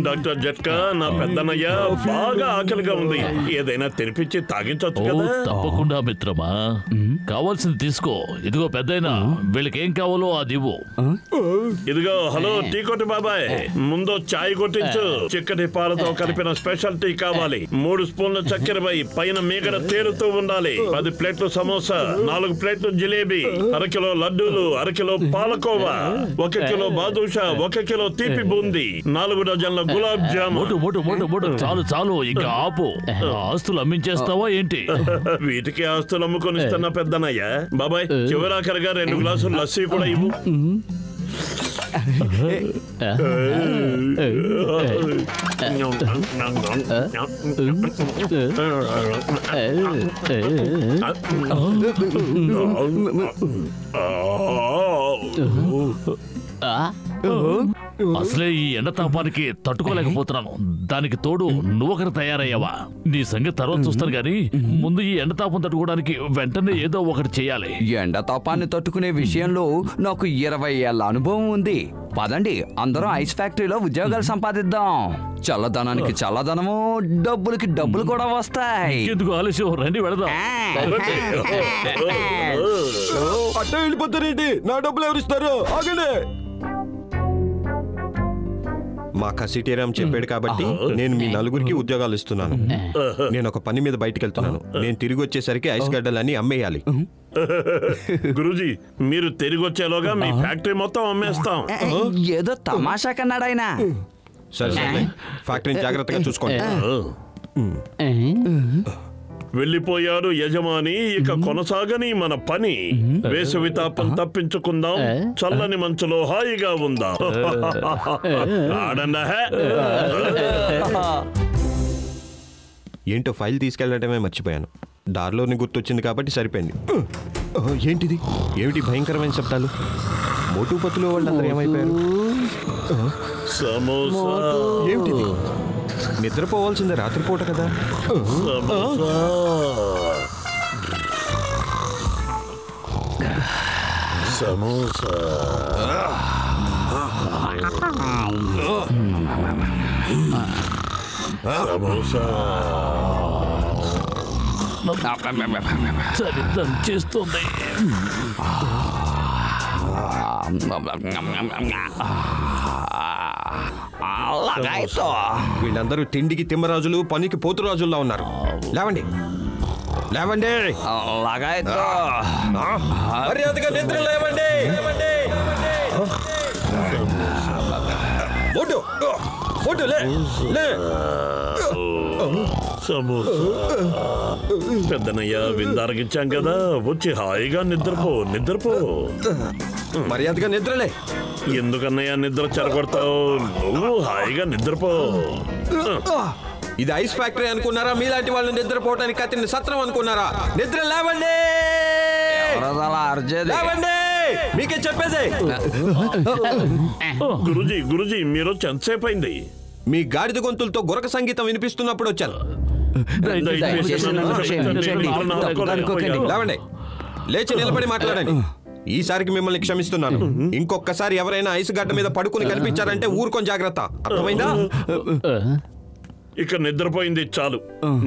Doctor జట్కా, నా పెద్దనయ్య బాగా ఆకలిగా ఉంది, ఏదైనా తెరిపించి తాగించొచ్చు కదా? తప్పకుండా మిత్రమా, కావాల్సింది తీసుకో. ఇదిగో పెద్దయినా, వీళ్ళకి ఏం కావాలో అది ఇవ్వు. ఇదిగో. హలో టీ కొట్టు బాబాయ్, ముందు చాయ్ కొట్టించు. చిక్కటి పాలతో కలిపిన స్పెషల్ టీ కావాలి. 3 స్పూన్ల చక్కెర పైన మీగడ తేలుతూ ఉండాలి. 10 ప్లేట్లు సమోసా, 4 ప్లేట్లు జిలేబీ, 1 కిలో లడ్డూలు, 1 kilo palkova, 1 kilo badusha, 1 kilo తీపి బూందీ, 4 డజన్ల గులాబ్ జామున్. చాలు చాలు, ఇంకా ఆపు. ఆస్తులు అమ్మించేస్తావా ఏంటి? వీటికి ఆస్తులు అమ్ముకొనిస్తున్న పెద్దనయ్య. బాబాయ్, చివరాఖరిగా 2 గ్లాసులు లస్సీ కూడా ఇవ్వు. అసలే ఈ ఎండ తాపానికి తట్టుకోలేకపోతున్నాను. దానికి తోడు నువ్వొకరు తయారయ్యావా? నీ సంగతి తర్వాత చూస్తాను గాని ముందు ఈ ఎండ తాపం తట్టుకోవడానికి వెంటనే ఏదో ఒకటి చేయాలి. ఎండ తాపాన్ని తట్టుకునే విషయంలో నాకు 20 ఏళ్ల అనుభవం ఉంది. పదండి, అందరం ఐస్ ఫ్యాక్టరీలో ఉద్యోగాలు సంపాదిద్దాం. చల్లదనానికి చల్లదనము, డబ్బులకి డబ్బులు కూడా వస్తాయి. ఎందుకు ఆలస్యం, రండి వెళదాం. అట్ట వెళ్ళిపోతారేంటి? నా డబ్బులు ఎవరిస్తారు? ఆగండి. మా కసిటీరామ్ చెప్పాడు కాబట్టి నేను మీ నలుగురికి ఉద్యోగాలు ఇస్తున్నాను. నేను ఒక పని మీద బయటికి వెళ్తున్నాను. నేను తిరిగి వచ్చేసరికి ఐస్ గడ్డలన్నీ అమ్మేయాలి. గురూజీ, మీరు తిరిగి వచ్చేలోగా మీ ఫ్యాక్టరీ మొత్తం అమ్మేస్తాం. ఏదో తమాషా కన్నాడు ఆయన. సరే సరే, ఫ్యాక్టరీని జాగ్రత్తగా చూసుకోండి. వెళ్ళిపోయారు యజమాని, ఇక కొనసాగని మన పని. వేసవి తాపం తప్పించుకుందాం, చల్లని మంచులో హాయిగా ఉందాం. ఏంటో ఫైల్ తీసుకెళ్లడమే మర్చిపోయాను. దారిలోని గుర్తొచ్చింది కాబట్టి సరిపోయింది. ఏంటిది? ఏమిటి భయంకరమైన శబ్దాలు? మోటు పత్తులు వాళ్ళందరూ ఏమైపోయారు? ఏమిటిది? నిద్రపోవాల్సిందే, రాత్రిపూట కదా. సమోసా చరిత్రం చేస్తుంది. వీళ్ళందరూ తిండికి తిమ్మరాజులు, పనికి పోతురాజుల్లా ఉన్నారు. లేవండి లేవండి, మర్యాదగా నిద్ర లేవండి. పెద్దనయ్య, విందారగిచ్చాం కదా, వచ్చి హాయిగా నిద్రపో. మర్యాదగా నిద్రలే. ఎందుకన్నయ్య నిద్ర చెరగొడతావు? నువ్వు హాయిగా నిద్రపో. ఇది ఐస్ ఫ్యాక్టరీ అనుకున్నారా? మీలాంటి వాళ్ళు నిద్రపోవటానికి కత్తిని సత్రం అనుకున్నారా? నిద్ర లేవండి, లేవండి, మీకే చెప్పేది. గురుజీ, మీరు ఎంతసేపు అయింది? మీ గాడిద గొంతులతో గురక సంగీతం వినిపిస్తున్నప్పుడు వచ్చాను. లేవండి, లేచి నిలబడి మాట్లాడండి. ఈసారికి మిమ్మల్ని క్షమిస్తున్నాను. ఇంకొకసారి ఎవరైనా ఐస్ గడ్డ మీద పడుకుని కనిపించారంటే ఊరుకొని జాగ్రత్త, అర్థమైందా? ఇక నిద్రపోయింది చాలు.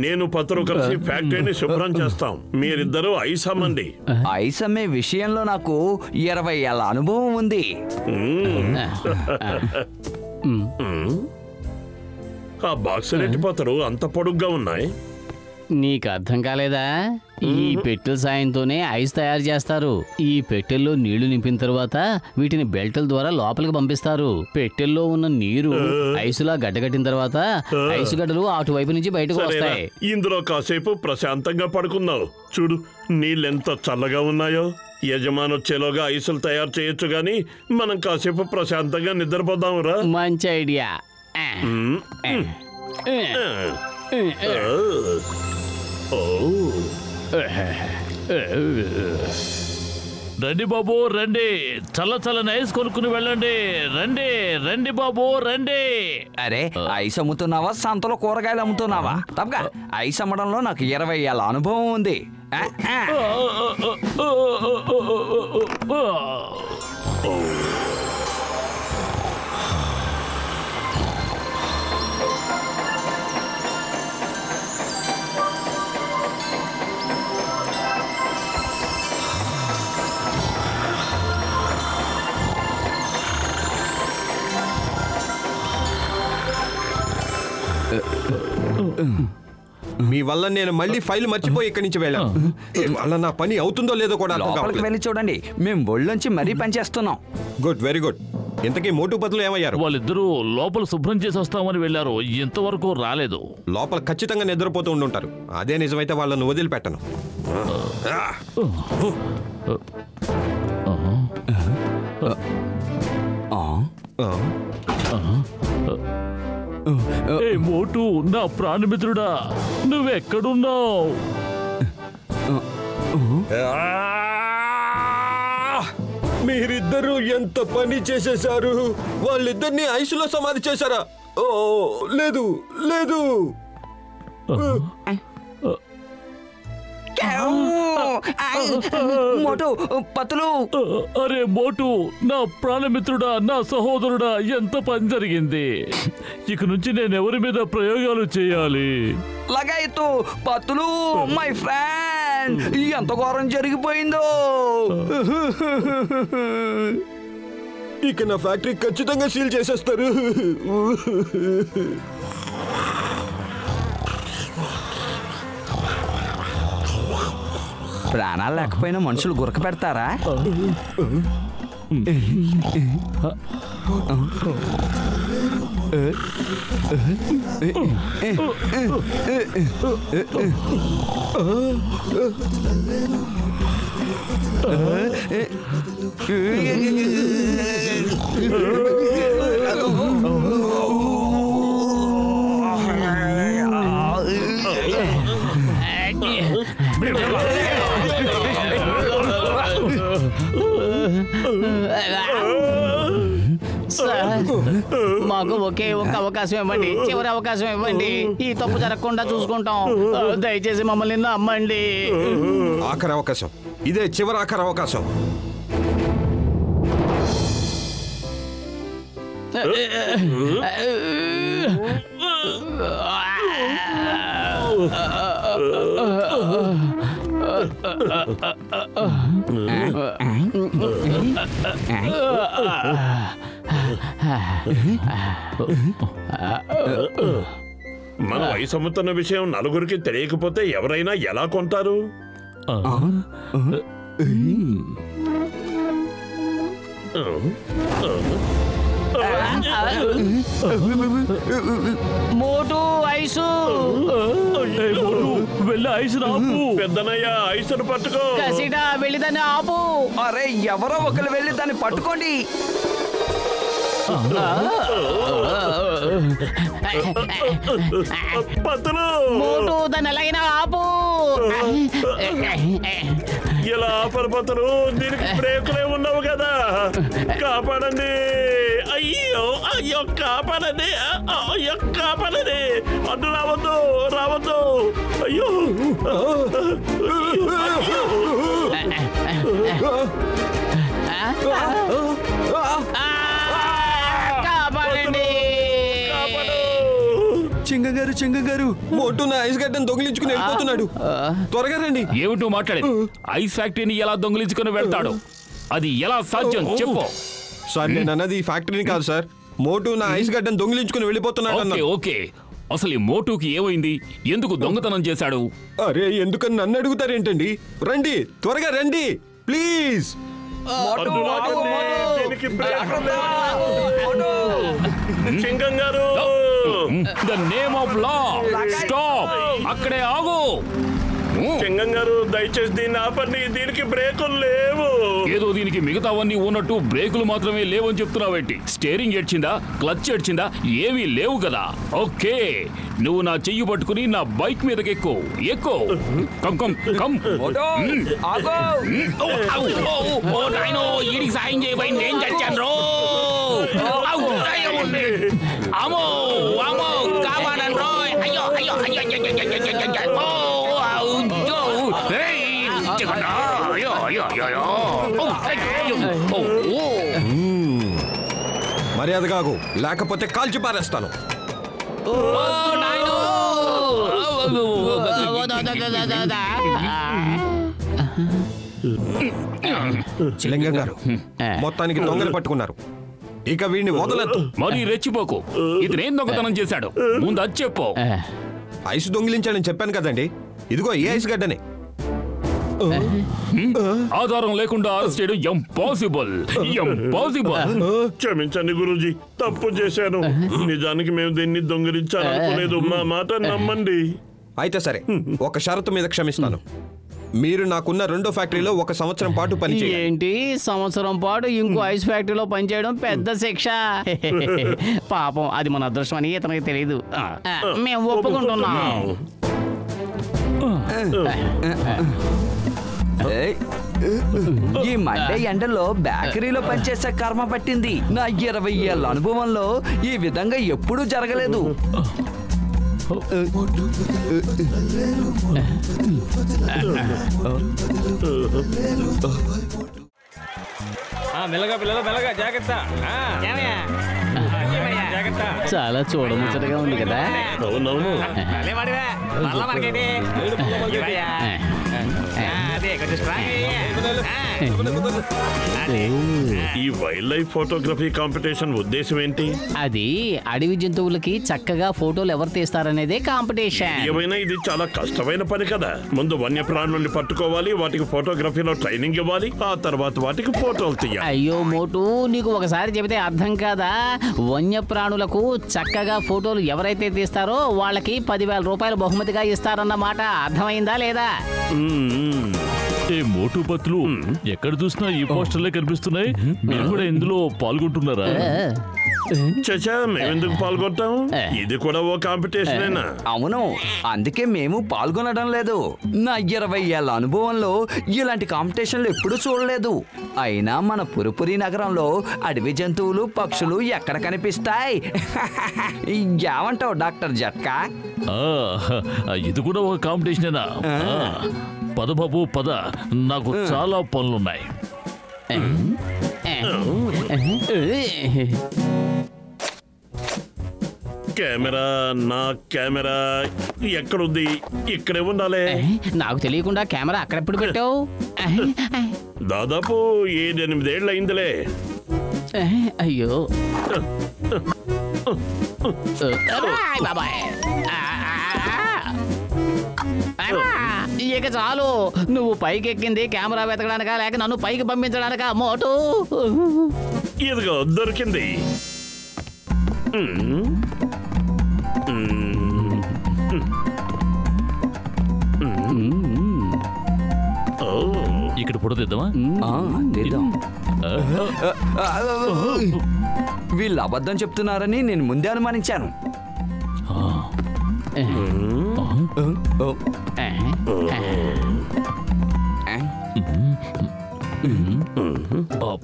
నేను పత్రు కలిసి ఫ్యాక్టరీని శుభ్రం చేస్తాం. మీరిద్దరూ ఐస్ అమ్మండి. ఐస్ అమ్మే విషయంలో నాకు 20 ఏళ్ల అనుభవం ఉంది. ఆ బాక్సులెట్టి పత్రు అంత పొడుగ్గా ఉన్నాయి. నీకు అర్థం కాలేదా? ఈ పెట్టెల సాయంతోనే ఐస్ తయారు చేస్తారు. ఈ పెట్టెల్లో నీళ్లు నింపిన తర్వాత వీటిని బెల్టుల ద్వారా లోపలికి పంపిస్తారు. పెట్టెల్లో ఉన్న నీరు ఐసులా గడ్డగట్టిన తర్వాత ఐసు గడ్డలు అటువైపు నుంచి బయటకు వస్తాయి. ఇందులో కాసేపు ప్రశాంతంగా పడుకుందాం. చూడు, నీళ్ళెంత చల్లగా ఉన్నాయో. యజమాని వచ్చేలోగా ఐసులు తయారు చేయొచ్చు గాని మనం కాసేపు ప్రశాంతంగా నిద్రపోదాంరా. మంచి ఐడియా. రండి బాబు, రండి. చల్లని ఐస్ కొనుక్కుని వెళ్ళండి. రండి బాబు, రండి. అరే, ఐస్ అమ్ముతున్నావా, సంతలో కూరగాయలు అమ్ముతున్నావా? తప్పగా ఐస్ అమ్మడంలో నాకు 20 ఏళ్ల అనుభవం ఉంది. మీ వల్ల నేను మళ్ళీ ఫైల్ మర్చిపోయి ఇక్కడి నుంచి వెళ్ళాను. వాళ్ళ నా పని అవుతుందో లేదో కూడా అర్థం లోపలికి కావట్లేదు. వెళ్ళి చూడండి, మేము ఒళ్ళొంచి మరీ పనిచేస్తున్నాం. Good, very good. ఇంతకీ మోటు పతులు ఏమయ్యారు? వాళ్ళిద్దరూ లోపల శుభ్రం చేసి వస్తామని వెళ్ళారు, ఇంతవరకు రాలేదు. లోపల ఖచ్చితంగా నిద్రపోతూ ఉండుంటారు. అదే నిజమైతే వాళ్ళను వదిలిపెట్టను. ఏ మోటు, నా ప్రాణమిత్రుడా, నువ్వెక్కడున్నావు? మీరిద్దరూ ఎంత పని చేసేశారు! వాళ్ళిద్దరిని ఐసులో సమాధి చేశారా? ఓ లేదు లేదు. మోటు పతులు. అరే మోటు, నా ప్రాణమిత్రుడా, నా సహోదరుడా, ఎంత పని జరిగింది. ఇక నుంచి నేనెవరి మీద ప్రయోగాలు చేయాలి? లగాయితు పతులు, మై ఫ్రెండ్, ఎంత ఘోరం జరిగిపోయిందో. ఇక నా ఫ్యాక్టరీ ఖచ్చితంగా సీల్ చేసేస్తారు. ప్రాణాలు లేకపోయినా మనుషులు గురక పెడతారా? సార్, మాకు ఒకే ఒక్క అవకాశం ఇవ్వండి, చివరి అవకాశం ఇవ్వండి. ఈ తప్పు జరగకుండా చూసుకుంటాం. దయచేసి మమ్మల్ని నమ్మండి. ఆఖరి అవకాశం ఇదే, చివరి ఆఖరి అవకాశం. మన వయసు అమ్ముతున్న విషయం నలుగురికి తెలియకపోతే ఎవరైనా ఎలా కొంటారు? మోటు ఐసు. వెళ్ళి ఐసు ఆపు. పెద్దనయ్య, ఐసును పట్టుకో. కసిడా, వెళ్ళి దాన్ని ఆపు. అరే, ఎవరో ఒకరు వెళ్ళి దాన్ని పట్టుకోండి. పతులు, మోటు, దాన్ని ఎలాగైనా ఆపు. ఇలా ఆపరు పతులు, దీనికి బ్రేకులే ఉండవు కదా. కాపాడండి, అయ్యో అయ్యో, కాపాడండి, అయ్యో కాపాడండి. అడ్డు రావద్దు, రావద్దు. అయ్యో కాపాడండి. చెంగగారు, చెంగగారు, మోటు నా ఐస్ గడ్డను దొంగిలించుకుని వెళ్ళిపోతున్నాడు. త్వరగా రండి. ఏమిటో మాట్లాడేది? ఐస్ ఫ్యాక్టరీని ఎలా దొంగిలించుకుని వెళ్తాడు? అది ఎలా సాధ్యం చెప్పు. సార్, నేను అన్నది ఈ ఫ్యాక్టరీని కాదు సార్. మోటు నా ఐస్ గడ్డను దొంగిలించుకుని వెళ్ళిపోతున్నాడు ఓకే అన్నాడు. ఓకే, అసలు ఈ మోటుకి ఏమైంది? ఎందుకు దొంగతనం చేశాడు? అరే, ఎందుకని నన్ను అడుగుతారేంటండి? రండి, త్వరగా రండి ప్లీజ్. అడ్డు రాకండి, దీనికి బ్రేకులు లేవు. సింగం గారు, the name of law, stop, అక్కడే ఆగు. సింగం గారు, దయచేసి దీన్ని ఆపండి, దీనికి బ్రేకులు లేవు. ఏదో దీనికి మిగతావన్నీ ఉన్నట్టు బ్రేకులు మాత్రమే లేవని చెప్తున్నావేంటి? Steering ఏడ్చిందా, clutch ఏడ్చిందా? ఏమీ లేవు కదా. ఓకే, నువ్వు నా చెయ్యి పట్టుకుని నా బైక్ మీదకి ఎక్కు. Come come come. ఈడికి సాయం చేయబోయి నేను చచ్చాను. అమ్మో అమ్మో, కాపాడండి రో. అయ్యో అయ్యో అయ్యో అయ్యో. మర్యాద కాగు, లేకపోతే కాల్చి పారేస్తాను. లింగం గారు, మొత్తానికి దొంగలు పట్టుకున్నారు. ఇక వీడిని వదలద్దు. మరీ రెచ్చిపోకు. ఇతనేం దొంగతనం చేశాడు ముందు అది చెప్పు. ఐస్ దొంగిలించాడని చెప్పాను కదండి. ఇదిగో ఈ ఐస్ గడ్డనే. ఆధారం లేకుండా అరెస్ట్ చేయడం ఇంపాసిబుల్. క్షమించండి గురూజీ, తప్పు చేశాను. నిజానికి మేము దీన్ని దొంగిలించాలనుకోలేదు. మా మాట నమ్మండి. అయితే సరే, ఒక షరతు మీద క్షమిస్తాను. మీరు నాకున్న రెండో ఫ్యాక్టరీలో 1 సంవత్సరం పాటు పనిచేయాలి. ఏంటి సంవత్సరం పాటు ఇంకో ఐస్ ఫ్యాక్టరీలో పనిచేయడం పెద్ద శిక్ష. పాపం అది మన అదృష్టం అని ఇతనికి తెలియదు. మేము ఒప్పుకుంటున్నాం. ఈ మండే ఎండలో బేకరీలో పనిచేసే కర్మ పట్టింది. నా 20 ఏళ్ల అనుభవంలో ఈ విధంగా ఎప్పుడూ జరగలేదు. చాలా చూడముచ్చటగా ఉంది కదా. అవునవును. ఈ వైల్డ్ లైఫ్ ఫోటోగ్రఫీ కాంపిటీషన్ ఉద్దేశం ఏంటి? అది అడవి జంతువులకి చక్కగా ఫోటోలు ఎవరు తీస్తారనేదే కాంపిటీషన్. ఏమైనా ఇది చాలా కష్టమైన పని కదా. ముందు వన్యప్రాణుల్ని పట్టుకోవాలి, వాటికి ఫోటోగ్రఫీలో ట్రైనింగ్ ఇవ్వాలి, ఆ తర్వాత వాటికి ఫోటోలు తీయాలి. అయ్యో మోటు, నీకు ఒకసారి చెబితే అర్థం కాదా? వన్యప్రాణులకు చక్కగా ఫోటోలు ఎవరైతే తీస్తారో వాళ్ళకి 10,000 రూపాయలు బహుమతిగా ఇస్తారన్నమాట. అర్థమైందా లేదా? మోటు పత్లు ఎక్కడ చూసినా ఈ పోస్టర్లే కనిపిస్తున్నాయి. మీరు కూడా ఇందులో పాల్గొంటున్నారా? చచ్చా, మేమెందుకు పాల్గొంటాం? ఇది కూడా ఓ కాంపిటీషనేనా? అవును, అందుకే మేము పాల్గొనడం లేదు. నా 20 ఏళ్ల అనుభవంలో ఇలాంటి కాంపిటీషన్లు ఎప్పుడూ చూడలేదు. అయినా మన పురుపురి నగరంలో అడవి జంతువులు, పక్షులు ఎక్కడ కనిపిస్తాయి? ఏమంటావు డాక్టర్ జట్కా? ఇది కూడా ఒక కాంపిటీషనేనా? పద బాబు పద, నాకు చాలా పనులున్నాయి. కెమెరా, నా కెమెరా ఎక్కడుంది? ఇక్కడే ఉండాలి. నాకు తెలియకుండా కెమెరా అక్కడెప్పుడు పెట్టావు? దాదాపు 7-8 ఏళ్ళు అయిందిలే. అయ్యో బాబాయ్, ఇక చాలు. నువ్వు పైకి ఎక్కింది కెమెరా వెతకడానికా లేక నన్ను పైకి పంపించడానికా మోటు? ఇదిగో దొరికింది. ఇక్కడ ఫోటో తెద్దామా? వీళ్ళు అబద్ధం చెప్తున్నారని నేను ముందే అనుమానించాను.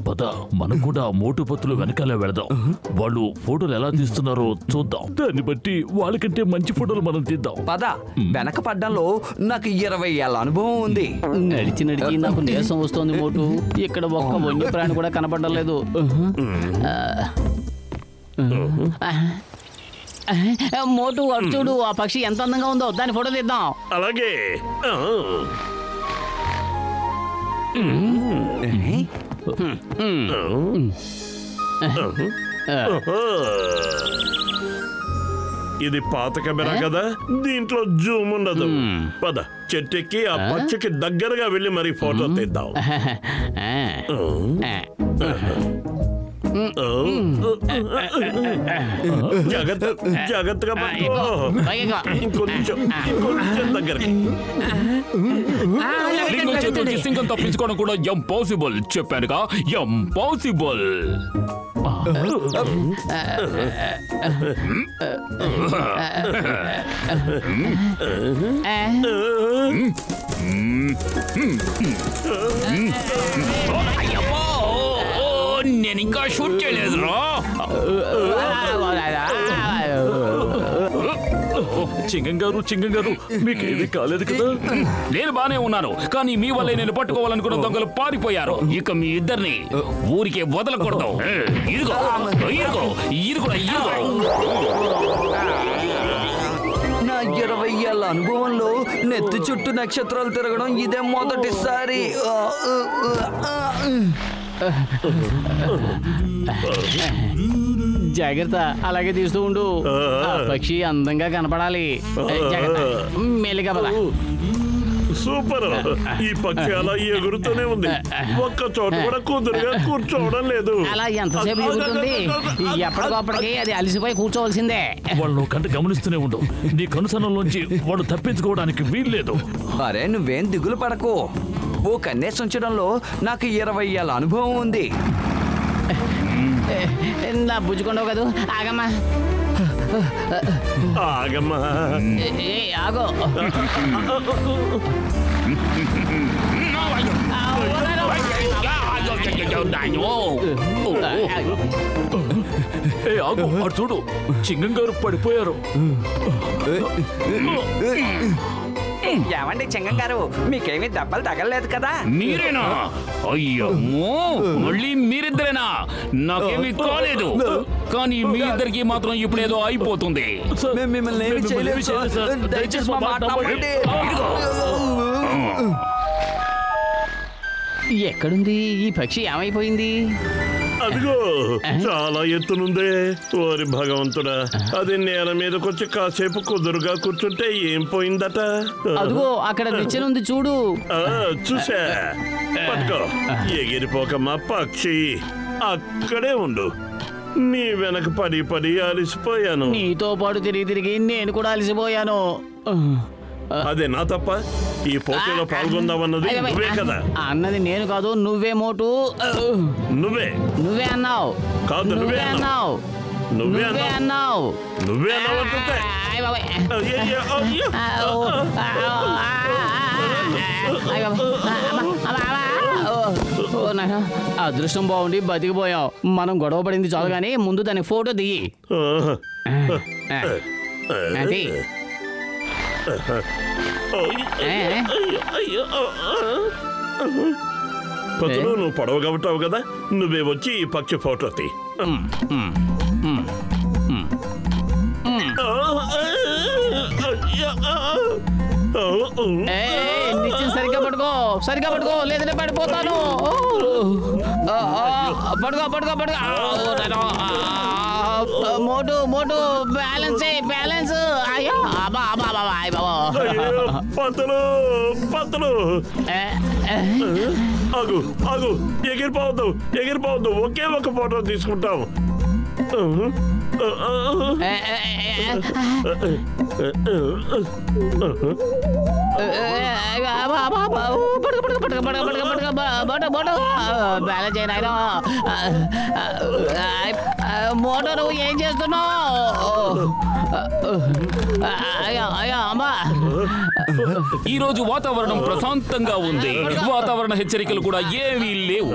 పద, మనం కూడా మోటు పత్తులు వెనకాలే వెళదాం. వాళ్ళు ఫోటోలు ఎలా తీస్తున్నారో చూద్దాం. దాన్ని బట్టి వాళ్ళకంటే మంచి ఫోటోలు మనం తీద్దాం. పద. వెనక పడ్డంలో నాకు 20 ఏళ్ల అనుభవం ఉంది. నడిచి నడిచి నాకు నీరసం వస్తోంది మోటు. ఇక్కడ ఒక్క వన్య ప్రాణి కూడా కనపడడం లేదు. మోటు అటు చూడు, ఆ పక్షి ఎంత అందంగా ఉందో. దాని ఫోటో తీద్దాం. అలాగే. ఇది పాత కెమెరా కదా, దీంట్లో జూమ్ ఉండదు. పద, చెట్టెక్కి ఆ పచ్చకి దగ్గరగా వెళ్ళి మరి ఫోటో తీద్దాం. జాగ్రత్తగా ఇంకొంచెం దగ్గరకి. సింగం తప్పించుకోవడం కూడా ఇంపాసిబుల్. చెప్పానుగా, ఇంపాసిబుల్. నేను ఇంకా షూట్ చేయలేదురా. చింగం గారు మీకేది కాలేదు కదా? నేను బానే ఉన్నాను, కానీ మీ వల్లే నేను పట్టుకోవాలనుకున్న దొంగలు పారిపోయారు. ఇక మీ ఇద్దరిని ఊరికే వదలకూడదు. ఇదిగో నా 20 ఏళ్ల అనుభవంలో నెత్తి చుట్టూ నక్షత్రాలు తిరగడం ఇదే మొదటిసారి. జాగ్రత్త, అలాగే తీస్తూ ఉండు. ఆ పక్షి అందంగా కనపడాలి. జాగ్రత్త, మెల్లిగా పద. సూపర్. ఈ పక్షి అలా ఎగురుతూనే ఉంది, ఒక్క చోట కూడా కుదురుగా కూర్చోవడం లేదు. అలా ఎంతసేపు ఎగురుతుంది? ఎప్పటికప్పటికి అది అలసిపోయి కూర్చోవలసిందే. వాళ్ళు కంటే గమనిస్తూనే ఉండు. నీ కనుసనంలోంచి వాడు తప్పించుకోవడానికి వీల్లేదు. అరే నువ్వేం దిగులు పడకు. ఓ కన్నేసి ఉంచడంలో నాకు 20 ఏళ్ళ అనుభవం ఉంది. నా బుజ్జుకుండవు కదా, ఆగమ్మా. ఆగమ్మా. ఆగో. ఆగు, అటు చూడు, చింగం గారు పడిపోయారు. ఏమండి చెంగం గారు, మీకేమీ దెబ్బలు తగలలేదు కదా? మీరేనా? అయ్యమ్మో, మళ్ళీ మీరిద్దరేనా? నాకేమీ కాలేదు, కానీ మీ ఇద్దరికి మాత్రం ఇప్పుడేదో అయిపోతుంది. మిమ్మల్ని ఏమీ చేయలేము సార్. దయచేసి మా మాట నమ్మండి. ఎక్కడుంది ఈ పక్షి? ఏమైపోయింది? అదిగో చాలా ఎత్తునుందే. ఓరి భగవంతుడా, అది నేల మీదకొచ్చి కాసేపు కుదురుగా కూర్చుంటే ఏం పోయిందట. అదిగో అక్కడ నిచ్చెనుంది చూడు. చూసా. పట్టుకో. ఎగిరిపోకమ్మా పక్షి, అక్కడే ఉండు. నీ వెనక పడి పడి అలసిపోయాను. నీతో పాటు తిరిగి తిరిగి నేను కూడా అలసిపోయాను. అదే నా తప్ప? ఈ పోటీలో పాల్గొందామన్నది నువ్వే కదా? అన్నది నేను కాదు, నువ్వే మోటు. నువ్వే అన్నావు. కాదు, నువ్వే అన్నావు. నువ్వే అన్నావు. నువ్వే అన్నావు. అదృష్టం బాగుండి బతికిపోయాం. మనం గొడవ పడింది చాలు గానీ ముందు దాని ఫోటో దిగి. అది పతులు, నువ్వు పొడవ కాబట్టావు కదా, నువ్వే వచ్చి ఈ పక్షి ఫోటో తీ. సరిగ్గా పట్టుకో, సరిగ్గా పట్టుకో, లేదంటే పడిపోతాను. పడుకో పడుకో పడుకో. మోటు మోటు, బ్యాలెన్స్ బ్యాలెన్స్. అయ్యో అబ్బా అబ్బా బాబా, అయ్య బాబా. పతులు పతులు, ఆగు ఆగు, ఎగిరిపోవద్దు ఎగిరిపోవద్దు. ఒకే ఒక ఫోటో తీసుకుంటాం. బ్యాలెన్స్ అయినా మోటార్ నువ్వు ఏం చేస్తున్నావు? ఈ రోజు వాతావరణం ప్రశాంతంగా ఉంది. వాతావరణ హెచ్చరికలు కూడా ఏమీ లేవు.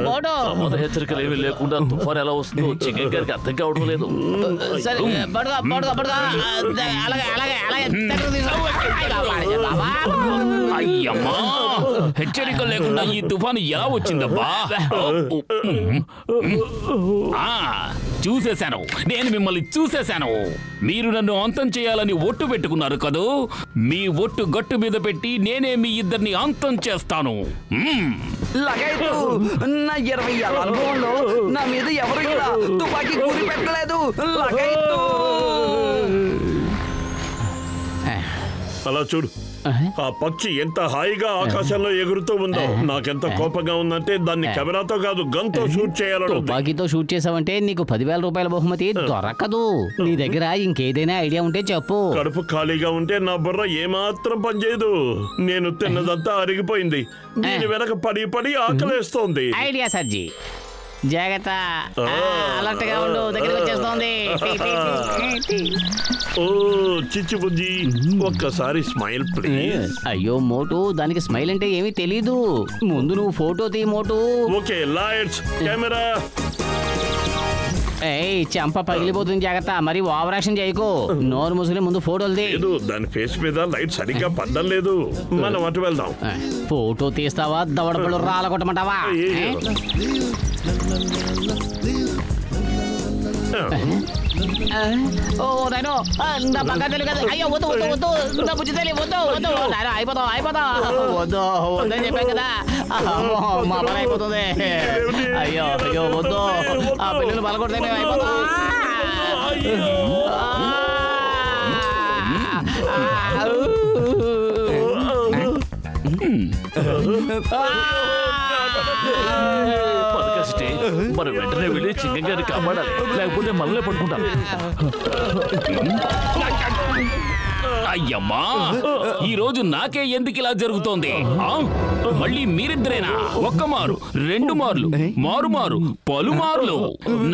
హెచ్చరికలు ఏమీ లేకుండా తుఫాన్ ఎలా వస్తుందో చికెన్ గారికి అర్థం కావడం లేదు. అయ్యమ్మా, హెచ్చరికలు లేకుండా ఈ తుఫాను ఎలా వచ్చిందబ్బా? చూసేశాను, నేను మిమ్మల్ని చూసేశాను. మీరు నన్ను అంతం చేయాలని ఒట్టు పెట్టుకున్నారు కదూ. మీ ఒట్టు గట్టు మీద పెట్టి నేనే మీ ఇద్దరిని అంతం చేస్తాను. నా 20 ఏళ్ళ అనుభవంలో నా మీద ఎవరు ఇలా తుపాకీ గురి పెట్టలేదు. అలా చూడు, ఆ పక్షి ఎంత హాయిగా ఆకాశంలో ఎగురుతూ ఉందో. నాకెంత కోపంగా ఉందంటే దాన్ని కెమెరాతో కాదు, గన్తో షూట్ చేయాలని. తుపాకీతో షూట్ చేసావంటే నీకు 10,000 రూపాయల బహుమతి దొరకదు. నీ దగ్గర ఇంకేదైనా ఐడియా ఉంటే చెప్పు. కడుపు ఖాళీగా ఉంటే నా బుర్ర ఏమాత్రం పనిచేయదు. నేను తిన్నదంతా అరిగిపోయింది. దీని వెనక పడి పడి ఆకలేస్తోంది. ఐడియా సర్జీ, జాగ్రత్త, అలర్ట్ గా ఉండు, దగ్గరికి వచ్చేస్తోంది. ఓ చిచ్చి బుజ్జి, ఒక్కసారి స్మైల్ ప్లీజ్. అయ్యో మోటు, దానికి స్మైల్ అంటే ఏమీ తెలీదు. ముందు నువ్వు ఫోటో తీ మోటు. Okay, lights, camera. ఏయ్, చెంప పగిలిపోతుంది, జాగ్రత్త. మరి ఓవర్ యాక్షన్ చేయకు. నోరు ముసుగుని ముందు ఫోటోలు తీ. దాని ఫేస్ మీద లైట్ సరిగ్గా పడ్డం లేదు. మనం అటు వెళ్దాం. ఫోటో తీస్తావా, దవడపళ్ళు రాలగొట్టమంటావా? ఓ నాయనో నా పక్క తెలియదు కదా. అయ్యో వద్దు వద్దు వద్దు నా బుజ్జి తెలియ వద్దు వద్దు నాయన అయిపోతావు వద్దు వద్దని చెప్పాను కదా. మా పని అయిపోతుంది. అయ్యో అయ్యో వద్దు ఆ పిల్లలు బలకొడితే అయిపోతా. మనం వెంటనే వెళ్ళి చింగం గారిని కాపాడాలి, లేకపోతే మనలే పట్టుకుంటాం. అయ్యమ్మా, ఈ రోజు నాకే ఎందుకు ఇలా జరుగుతోంది? మళ్ళీ మీరిద్దరేనా? ఒక్క మారు, రెండు మార్లు, మారు పలుమార్లు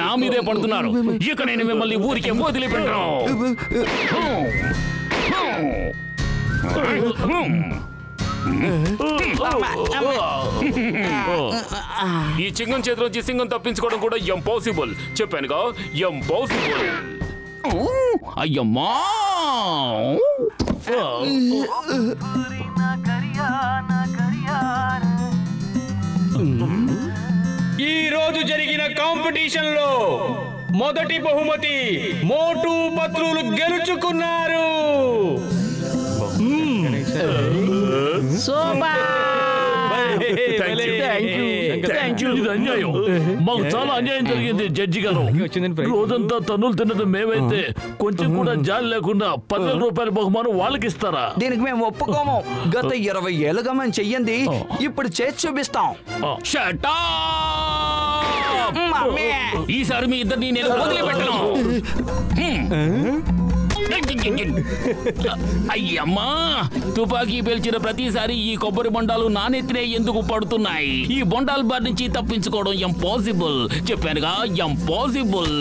నా మీదే పడుతున్నారు. ఇక నేను మిమ్మల్ని ఊరికే వదిలిపెట్టను. ఈ చింగం చేతిలోంచి సింగం తప్పించుకోవడం కూడా ఇంపాసిబుల్. చెప్పానుగా, ఇంపాసిబుల్. అయ్యమ్మా, ఈ రోజు జరిగిన కాంపిటీషన్ లో మొదటి బహుమతి మోటు పత్రులు గెలుచుకున్నారు. ఇది అన్యాయం, మాకు చాలా అన్యాయం జరిగింది జడ్జి గారు. రోజంతా తన్నులు తిన్నది మేమైతే కొంచెం కూడా జాలి లేకుండా 10,000 రూపాయల బహుమానం వాళ్ళకి ఇస్తారా? దీనికి మేము ఒప్పుకోము. గత 20 ఏళ్ళుగా మేము చెయ్యండి, ఇప్పుడు చేసి చూపిస్తాం. Shut up! ఈసారి మీ ఇద్దరిని నేను వదిలిపెట్టను. అయ్యమ్మా, తుపాకీ పేల్చిన ప్రతిసారి ఈ కొబ్బరి బొండాలు నా నెత్తినే ఎందుకు పడుతున్నాయి? ఈ బొండాల బారి నుంచి తప్పించుకోవడం ఇంపాసిబుల్. చెప్పానుగా, ఇంపాసిబుల్.